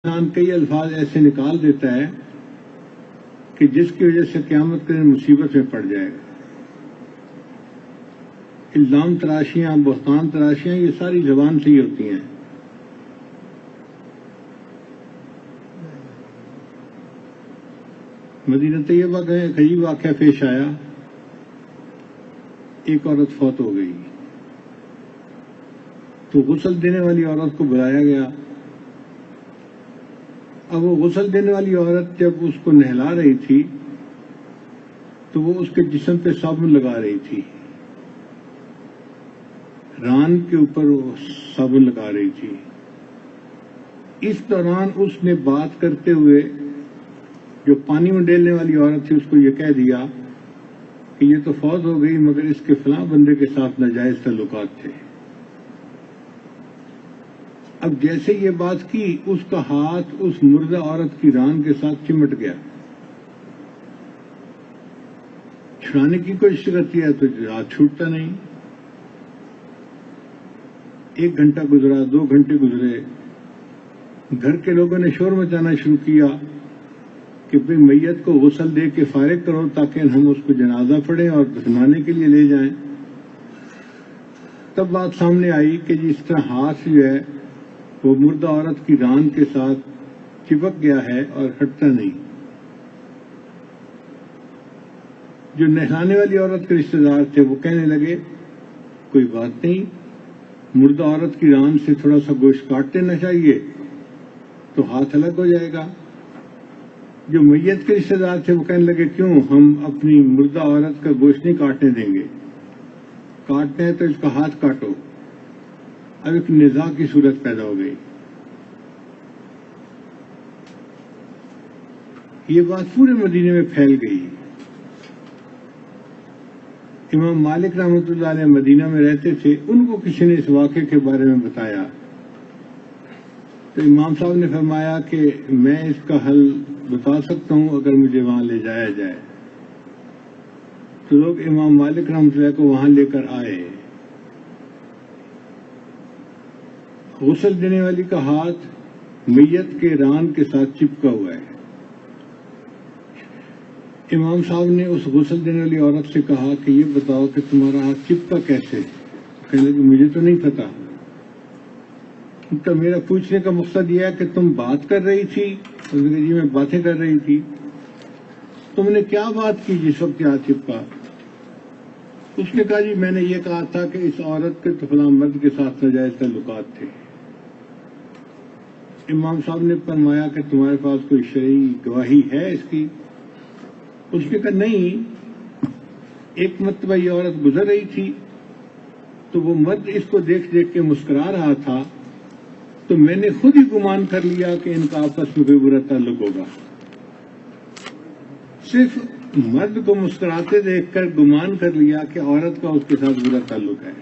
انسان کئی الفاظ ایسے نکال دیتا ہے کہ جس کی وجہ سے قیامت کے دن مصیبت میں پڑ جائے گا. الزام تراشیاں، بہتان تراشیاں، یہ ساری زبان سے ہی ہوتی ہیں. مدینہ طیبہ کا ایک عجیب واقعہ پیش آیا. ایک عورت فوت ہو گئی تو غسل دینے والی عورت کو بلایا گیا. اب وہ غسل دینے والی عورت جب اس کو نہلا رہی تھی تو وہ اس کے جسم پہ صابن لگا رہی تھی، ران کے اوپر وہ صابن لگا رہی تھی. اس دوران اس نے بات کرتے ہوئے جو پانی میں ڈیلنے والی عورت تھی اس کو یہ کہہ دیا کہ یہ تو فوت ہو گئی مگر اس کے فلاں بندے کے ساتھ ناجائز تعلقات تھے. اب جیسے یہ بات کی اس کا ہاتھ اس مردہ عورت کی ران کے ساتھ چمٹ گیا. چھڑانے کی کوشش کرتی ہے تو ہاتھ چھوٹتا نہیں. 1 گھنٹہ گزرا، 2 گھنٹے گزرے. گھر کے لوگوں نے شور مچانا شروع کیا کہ بھئی میت کو غسل دے کے فارغ کرو تاکہ ہم اس کو جنازہ پڑھیں اور دفنانے کے لیے لے جائیں. تب بات سامنے آئی کہ جس طرح ہاتھ جو ہے وہ مردہ عورت کی ران کے ساتھ چپک گیا ہے اور ہٹتا نہیں. جو نہلانے والی عورت کے رشتہ دار تھے وہ کہنے لگے کوئی بات نہیں، مردہ عورت کی ران سے تھوڑا سا گوشت کاٹ دینا چاہیے تو ہاتھ الگ ہو جائے گا. جو میت کے رشتہ دار تھے وہ کہنے لگے کیوں، ہم اپنی مردہ عورت کا گوشت نہیں کاٹنے دیں گے، کاٹتے ہیں تو اس کا ہاتھ کاٹو. اب ایک نزاع کی صورت پیدا ہو گئی. یہ بات پورے مدینے میں پھیل گئی. امام مالک رحمۃ اللہ علیہ مدینہ میں رہتے تھے، ان کو کسی نے اس واقعے کے بارے میں بتایا تو امام صاحب نے فرمایا کہ میں اس کا حل بتا سکتا ہوں اگر مجھے وہاں لے جایا جائے. تو لوگ امام مالک رحمۃ اللہ کو وہاں لے کر آئے. غسل دینے والی کا ہاتھ میت کے ران کے ساتھ چپکا ہوا ہے. امام صاحب نے اس غسل دینے والی عورت سے کہا کہ یہ بتاؤ کہ تمہارا ہاتھ چپکا کیسے؟ کہنے لگے مجھے تو نہیں پتا. تو میرا پوچھنے کا مقصد یہ ہے کہ تم بات کر رہی تھی؟ جی میں باتیں کر رہی تھی. تم نے کیا بات کی جس وقت ہاتھ چپکا؟ اس نے کہا جی میں نے یہ کہا تھا کہ اس عورت کے تو فلاں مرد کے ساتھ ناجائز تعلقات تھے. امام صاحب نے فرمایا کہ تمہارے پاس کوئی شرعی گواہی ہے اس کی؟ اس نے کہا نہیں، ایک مرتبہ یہ عورت گزر رہی تھی تو وہ مرد اس کو دیکھ دیکھ کے مسکرا رہا تھا تو میں نے خود ہی گمان کر لیا کہ ان کا آپس میں کوئی برا تعلق ہوگا. صرف مرد کو مسکراتے دیکھ کر گمان کر لیا کہ عورت کا اس کے ساتھ برا تعلق ہے.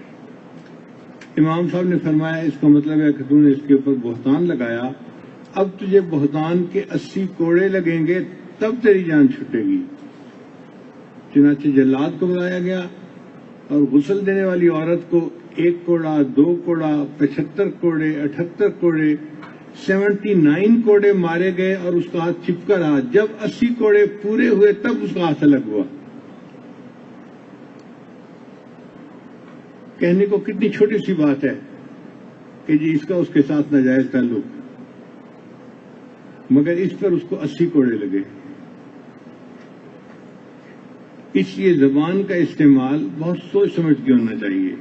امام صاحب نے فرمایا اس کا مطلب ہے کہ تم نے اس کے اوپر بہتان لگایا، اب تجھے بہتان کے 80 کوڑے لگیں گے تب تیری جان چھٹے گی. چنانچہ جلاد کو بلایا گیا اور غسل دینے والی عورت کو 1 کوڑا، 2 کوڑا، 75 کوڑے، 78 کوڑے، 79 کوڑے مارے گئے اور اس کا ہاتھ چپکا رہا. جب 80 کوڑے پورے ہوئے تب اس کا ہاتھ الگ ہوا. کہنے کو کتنی چھوٹی سی بات ہے کہ جی اس کا اس کے ساتھ ناجائز تعلق، مگر اس پر اس کو 80 کوڑے لگے. اس لیے زبان کا استعمال بہت سوچ سمجھ کے ہونا چاہیے.